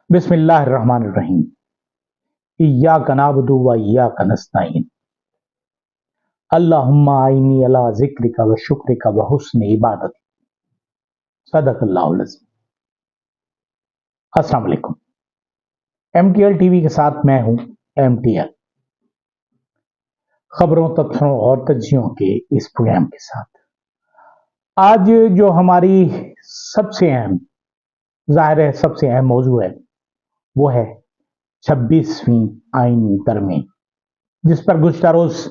बिस्मिल्लाहिर्रहमानिर्रहीम। इय्याका नअबुदु व इय्याका नस्तईन। अल्लाहुम्मा आइन्नी अला ज़िक्रिका व शुक्रिका व हुस्नि इबादती। सदक़ल्लाहुल अज़ीम। अस्सलाम वालेकुम। MTL टीवी के साथ मैं हूं MTL, खबरों, तथ्यों और तज्जियों के इस प्रोग्राम के साथ आज जो हमारी सबसे अहम, जाहिर है सबसे अहम मौजू है वो है 26वीं आईनी तरमीम, जिस पर गुज़श्ता रोज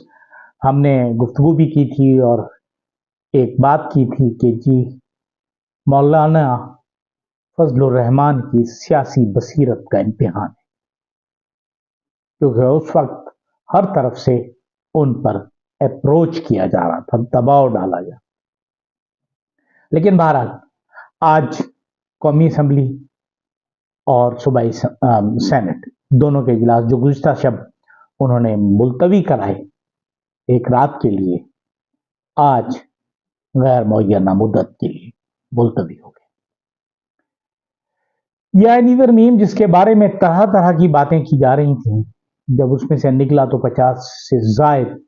हमने गुफ्तगू भी की थी और एक बात की थी कि जी मौलाना फजलुर रहमान की सियासी बसीरत का इम्तिहान है, क्योंकि उस वक्त हर तरफ से उन पर अप्रोच किया जा रहा था, दबाव डाला जा। लेकिन बहरहाल आज कौमी असम्बली और सूबाई सेनेट दोनों के इजलास जो गुज़श्ता शब उन्होंने मुलतवी कराए एक रात के लिए, आज गैर मुअय्यना मुद्दत के लिए मुलतवी हो गए। यह आईनी तरमीम जिसके बारे में तरह तरह की बातें की जा रही थी, जब उसमें से निकला तो 50 से जायद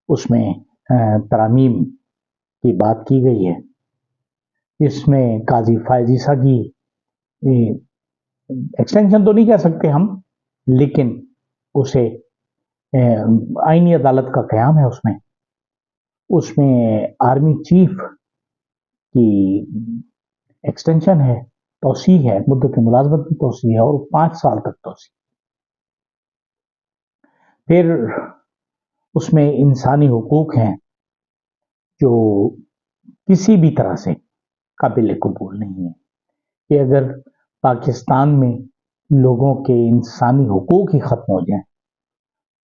उसमें तरामीम की बात की गई है। इसमें काजी फायज ईसा की एक्सटेंशन तो नहीं कह सकते हम, लेकिन उसे आईनी अदालत का क़याम है उसमें आर्मी चीफ की एक्सटेंशन है, तौसी है, मुद्दत मुलाजमत की तौसी है और 5 साल तक तौसी। फिर उसमें इंसानी हुकूक हैं जो किसी भी तरह से काबिल कबूल नहीं है कि अगर पाकिस्तान में लोगों के इंसानी हुकूक ही खत्म हो जाए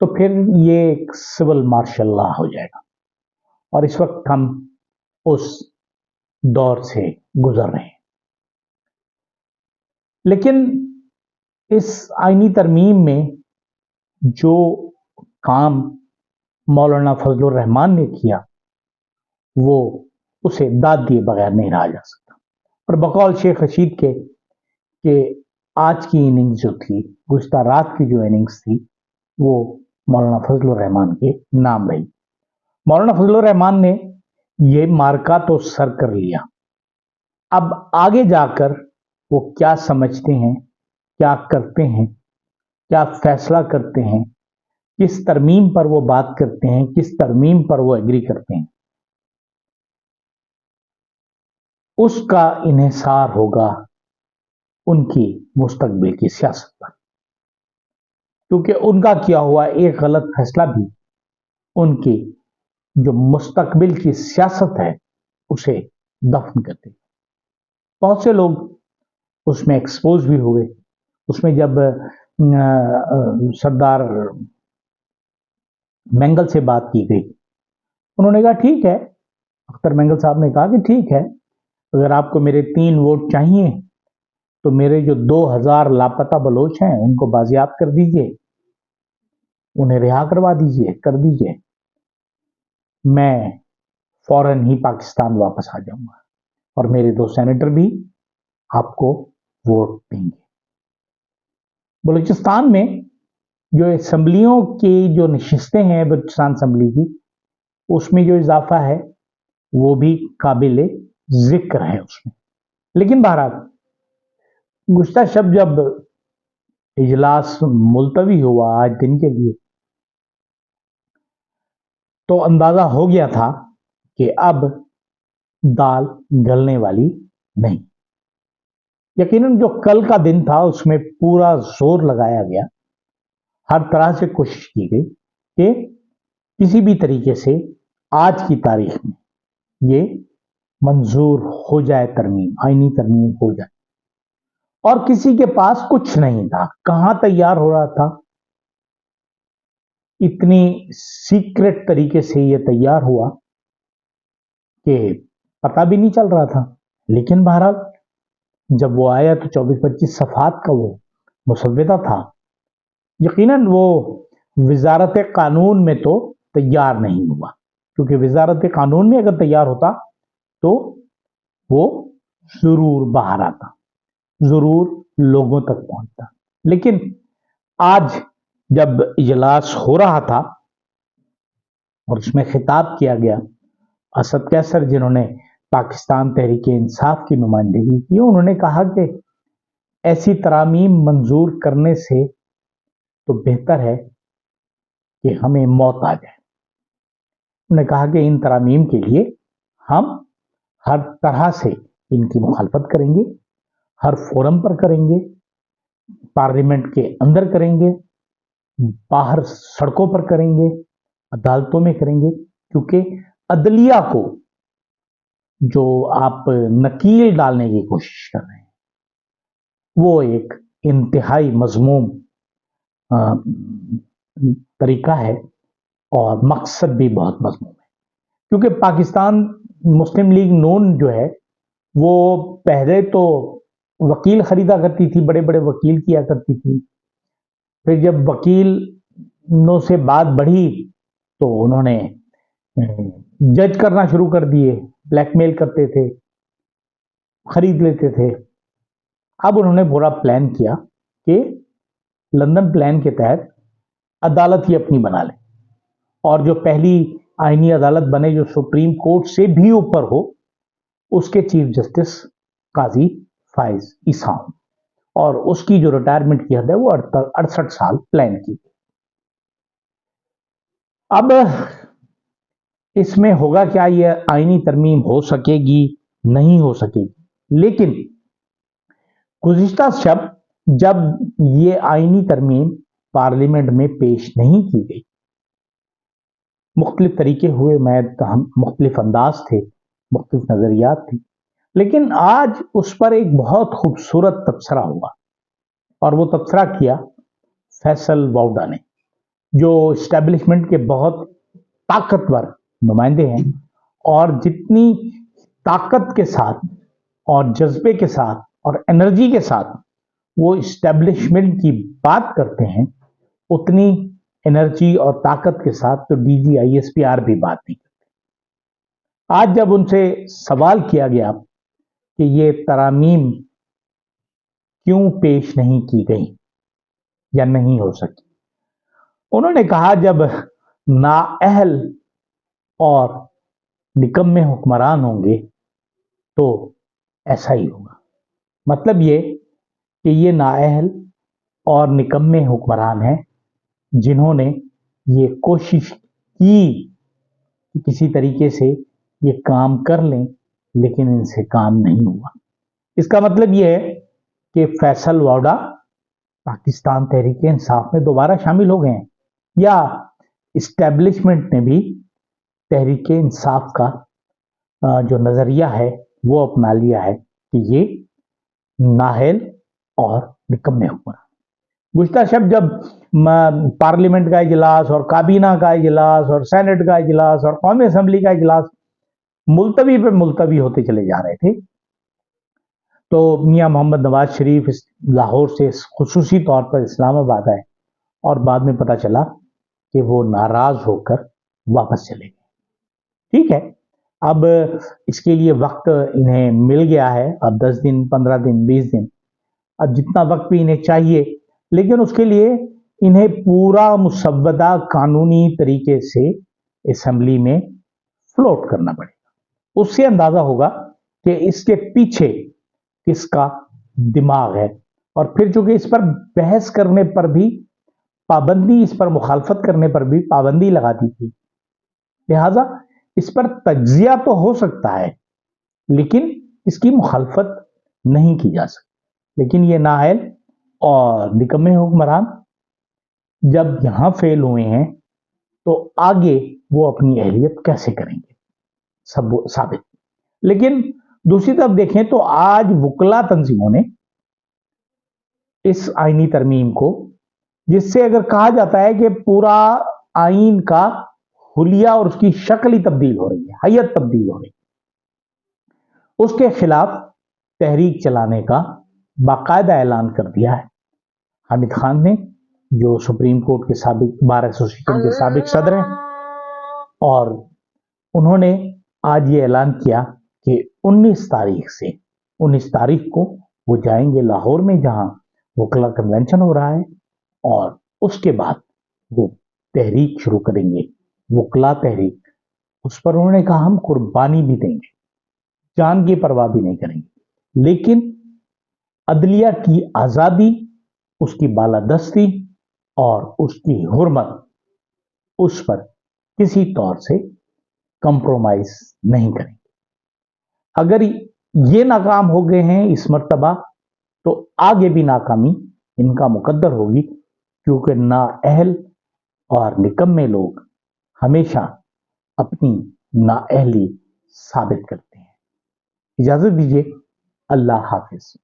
तो फिर ये एक सिविल मार्शल लॉ हो जाएगा, और इस वक्त हम उस दौर से गुजर रहे हैं। लेकिन इस आईनी तरमीम में जो काम मौलाना फजलुर रहमान ने किया वो उसे दाद दिए बगैर नहीं रहा जा सकता। और बकौल शेख रशीद के आज की इनिंग्स जो थी, गुज़श्ता रात की जो इनिंग्स थी, वो मौलाना फजलुर रहमान के नाम रही। मौलाना फजलुर रहमान ने ये मार्का तो सर कर लिया, अब आगे जाकर वो क्या समझते हैं, क्या करते हैं, क्या फैसला करते हैं, किस तरमीम पर वो बात करते हैं, किस तरमीम पर वो एग्री करते हैं, उसका इन्हिसार होगा उनकी मुस्तकबिल की सियासत पर, क्योंकि उनका किया हुआ एक गलत फैसला भी उनकी जो मुस्तकबिल की सियासत है उसे दफन कर देगा। बहुत से लोग उसमें एक्सपोज भी हुए। उसमें जब सरदार मेंगल से बात की गई, उन्होंने कहा ठीक है, अख्तर मेंगल साहब ने कहा कि ठीक है, अगर आपको मेरे 3 वोट चाहिए तो मेरे जो 2000 लापता बलोच हैं उनको बाजियाब कर दीजिए, उन्हें रिहा करवा दीजिए, कर दीजिए, मैं फौरन ही पाकिस्तान वापस आ जाऊंगा और मेरे 2 सेनेटर भी आपको वोट देंगे। बलूचिस्तान में जो असम्बलियों की जो नशिस्तें हैं बलूचिस्तान असम्बली की, उसमें जो इजाफा है वो भी काबिल जिक्र है उसमें। लेकिन बहरहाल गुज़श्ता शब जब इजलास मुलतवी हुआ आज दिन के लिए, तो अंदाजा हो गया था कि अब दाल गलने वाली नहीं। यकीनन जो कल का दिन था उसमें पूरा जोर लगाया गया, हर तरह से कोशिश की गई कि किसी भी तरीके से आज की तारीख में ये मंजूर हो जाए, तरमीम, आईनी तरमीम हो जाए। और किसी के पास कुछ नहीं था, कहां तैयार हो रहा था, इतनी सीक्रेट तरीके से ये तैयार हुआ कि पता भी नहीं चल रहा था। लेकिन बहरहाल जब वो आया तो 24-25 सफ़ात का वो मुसव्वदा था। यकीनन वो वजारत कानून में तो तैयार नहीं हुआ, क्योंकि वजारत कानून में अगर तैयार होता तो वो जरूर बाहर आता, जरूर لوگوں تک پہنچتا. لیکن آج جب اجلاس ہو رہا تھا اور اس میں خطاب کیا گیا، اسد کیسر جنہوں نے پاکستان تحریک انصاف کی نمائندگی کی، انہوں نے کہا کہ ایسی ترامیم منظور کرنے سے تو بہتر ہے کہ ہمیں موت آ جائے. انہوں نے کہا کہ ان ترامیم کے لیے ہم ہر طرح سے ان کی مخالفت کریں گے، ہر فورم پر کریں گے، پارلیمنٹ کے اندر کریں گے، باہر سڑکوں پر کریں گے، عدالتوں میں کریں گے، کیونکہ عدلیہ کو جو آپ نکیل ڈالنے کی کوشش کر رہے ہیں وہ ایک انتہائی مذموم طریقہ ہے اور مقصد بھی بہت مذموم ہے. کیونکہ پاکستان مسلم لیگ نون جو ہے وہ پہلے تو وکیل خریدا کرتی تھی، بڑے بڑے وکیل کیا کرتی تھی. پھر جب وکیلوں سے بات بڑھی تو انہوں نے جج کرنا شروع کر دیے، بلیک میل کرتے تھے، خرید لیتے تھے. اب انہوں نے پورا پلان کیا کہ لندن پلان کے تحت عدالت ہی اپنی بنا لیں، اور جو پہلی آئینی عدالت بنے جو سپریم کورٹ سے بھی اوپر ہو، اس کے چیف جسٹس قاضی فائز عیسیٰ، اور اس کی جو ریٹائرمنٹ کی حد ہے وہ 68 سال پلان کی. اب اس میں ہوگا کیا، یہ آئینی ترمیم ہو سکے گی نہیں ہو سکے گی. لیکن گزشتہ شب جب یہ آئینی ترمیم پارلیمنٹ میں پیش نہیں کی گئی، مختلف طریقے ہوئے، مختلف انداز تھے، مختلف نظریات تھے، لیکن آج اس پر ایک بہت خوبصورت تبصرہ ہوا، اور وہ تبصرہ کیا فیصل واؤڈا نے، جو اسٹیبلشمنٹ کے بہت طاقتور نمائندے ہیں، اور جتنی طاقت کے ساتھ اور جذبے کے ساتھ اور انرجی کے ساتھ وہ اسٹیبلشمنٹ کی بات کرتے ہیں، اتنی انرجی اور طاقت کے ساتھ تو D G I S P R بھی بات نہیں کرتے. آج جب ان سے سوال کیا گیا کہ یہ ترامیم کیوں پیش نہیں کی گئی یا نہیں ہو سکی، انہوں نے کہا جب نااہل اور نکمے حکمران ہوں گے تو ایسا ہی ہوگا. مطلب یہ کہ یہ نااہل اور نکمے حکمران ہیں جنہوں نے یہ کوشش کی کہ کسی طریقے سے یہ کام کر لیں، لیکن ان سے کام نہیں ہوا. اس کا مطلب یہ ہے کہ فیصل واؤڈا پاکستان تحریک انصاف میں دوبارہ شامل ہو گئے ہیں، یا اسٹیبلشمنٹ نے بھی تحریک انصاف کا جو نظریہ ہے وہ اپنا لیا ہے کہ یہ نااہل اور نکمے حکمران. گزشتہ شب جب پارلیمنٹ کا اجلاس اور کابینہ کا اجلاس اور سینٹ کا اجلاس اور قومی اسمبلی کا اجلاس ملتوی پہ ملتوی ہوتے چلے جا رہے تھے، تو میاں محمد نواز شریف لاہور سے خصوصی طور پر اسلام آباد آئے، اور بعد میں پتہ چلا کہ وہ ناراض ہو کر واپس چلے گئے. ٹھیک ہے، اب اس کے لیے وقت انہیں مل گیا ہے، اب 10 دن 15 دن 20 دن، اب جتنا وقت بھی انہیں چاہیے، لیکن اس کے لیے انہیں پورا مسودہ قانونی طریقے سے اسمبلی میں فلوٹ کرنا پڑے گا. اس سے اندازہ ہوگا کہ اس کے پیچھے کس کا دماغ ہے. اور پھر چونکہ اس پر بحث کرنے پر بھی پابندی، اس پر مخالفت کرنے پر بھی پابندی لگا دی تھی، لہذا اس پر تجزیہ تو ہو سکتا ہے لیکن اس کی مخالفت نہیں کی جا سکتی. لیکن یہ نااہل اور نکمے حکمران جب یہاں فیل ہوئے ہیں تو آگے وہ اپنی اہلیت کیسے کریں گے ثابت. لیکن دوسری طرف دیکھیں تو آج وکلا تنظیموں نے اس آئینی ترمیم کو، جس سے اگر کہا جاتا ہے کہ پورا آئین کا حلیہ اور اس کی شکل ہی تبدیل ہو رہی ہے، حیت تبدیل ہو رہی ہے، اس کے خلاف تحریک چلانے کا باقاعدہ اعلان کر دیا ہے. حامد خان نے، جو سپریم کورٹ کے سابق بار ایسوسیشن کے سابق صدر ہیں، اور انہوں نے آج یہ اعلان کیا کہ 19 تاریخ کو وہ جائیں گے لاہور میں، جہاں वकला कन्वेंशन हो रहा है और उसके बाद वो तहरीक शुरू करेंगे, वकला तहरीक। उस पर उन्होंने कहा हम कुर्बानी भी देंगे, जान की परवाह भी नहीं करेंगे, लेकिन अदलिया की आजादी, उसकी बालादस्ती और उसकी हुर्मत, उस पर किसी तौर से कंप्रोमाइज नहीं करेंगे। अगर ये नाकाम हो गए हैं इस मर्तबा, तो आगे भी नाकामी इनका मुकद्दर होगी, क्योंकि नाअहल और निकम्मे लोग हमेशा अपनी नाअहली साबित करते हैं। इजाजत दीजिए, अल्लाह हाफिज।